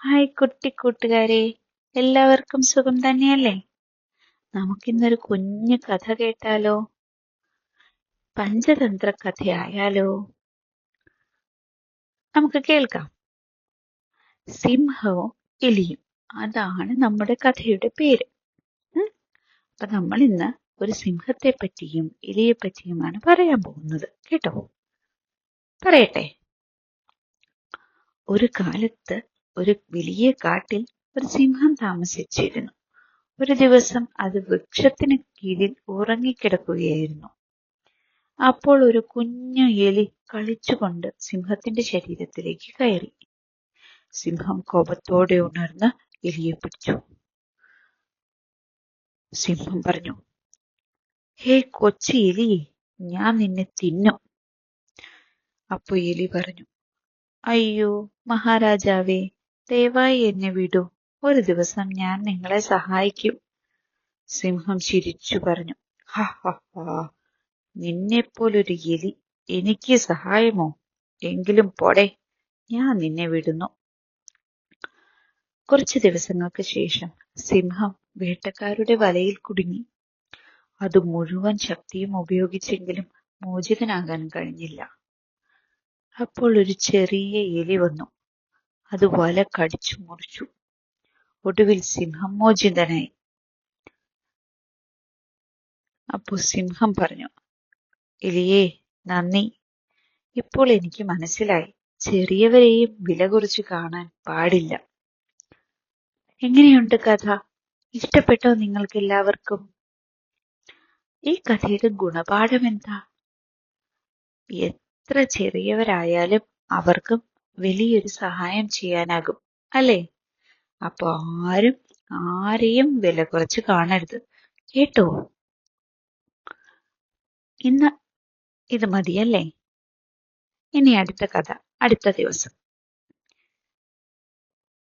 Hi കുട്ടി കൂട്ടുകാരെ, എല്ലാവർക്കും സുഖം തന്നെയല്ലേ? നമുക്കിന്നൊരു കുഞ്ഞു കഥ കേട്ടാലോ? പഞ്ചതന്ത്ര കഥയായാലോ? നമുക്ക് കേൾക്കാം. സിംഹവും എലിയും, അതാണ് നമ്മുടെ കഥയുടെ പേര്. അപ്പൊ നമ്മൾ ഇന്ന് ഒരു സിംഹത്തെ പറ്റിയും എലിയെ പറ്റിയുമാണ് പറയാൻ പോകുന്നത്. കേട്ടോ? പറയട്ടെ. ഒരു കാലത്ത് ഒരു വലിയ കാട്ടിൽ ഒരു സിംഹം താമസിച്ചിരുന്നു. ഒരു ദിവസം അത് വൃക്ഷത്തിന് കീഴിൽ ഉറങ്ങിക്കിടക്കുകയായിരുന്നു. അപ്പോൾ ഒരു കുഞ്ഞു എലി കളിച്ചുകൊണ്ട് സിംഹത്തിന്റെ ശരീരത്തിലേക്ക് കയറി. സിംഹം കോപത്തോടെ ഉണർന്ന് എലിയെ പിടിച്ചു. സിംഹം പറഞ്ഞു, ഹേ കൊച്ചു എലിയെ, ഞാൻ നിന്നെ തിന്നും. അപ്പൊ എലി പറഞ്ഞു, അയ്യോ മഹാരാജാവേ, ദയവായി എന്നെ വിടൂ. ഒരു ദിവസം ഞാൻ നിങ്ങളെ സഹായിക്കും. സിംഹം ചിരിച്ചു പറഞ്ഞു, ഹ ഹ ഹ, നിന്നെപ്പോലൊരു എലി എനിക്ക് സഹായമോ? എങ്കിലും പോടെ, ഞാൻ നിന്നെ വിടുന്നു. കുറച്ചു ദിവസങ്ങൾക്ക് ശേഷം സിംഹം വേട്ടക്കാരുടെ വലയിൽ കുടുങ്ങി. അത് മുഴുവൻ ശക്തിയും ഉപയോഗിച്ചെങ്കിലും മോചിതനാകാൻ കഴിഞ്ഞില്ല. അപ്പോൾ ഒരു ചെറിയ എലി വന്നു. അത് വല കടിച്ചു മുറിച്ചു. ഒടുവിൽ സിംഹം മോചിതനായി. അപ്പോൾ സിംഹം പറഞ്ഞു, എലിയേ, നന്ദി. ഇപ്പോൾ എനിക്ക് മനസ്സിലായി, ചെറിയവരെയും വില കുറച്ച് കാണാൻ പാടില്ല. എങ്ങനെയുണ്ട് കഥ? ഇഷ്ടപ്പെട്ടോ നിങ്ങൾക്ക് എല്ലാവർക്കും? ഈ കഥയുടെ ഗുണപാഠം എന്താ? എത്ര ചെറിയവരായാലും അവർക്കും വലിയൊരു സഹായം ചെയ്യാനാകും, അല്ലേ? അപ്പൊ ആരെയും വില കുറച്ച് കാണരുത്, കേട്ടോ? ഇന്ന് ഇത് മതിയല്ലേ? ഇനി അടുത്ത കഥ അടുത്ത ദിവസം.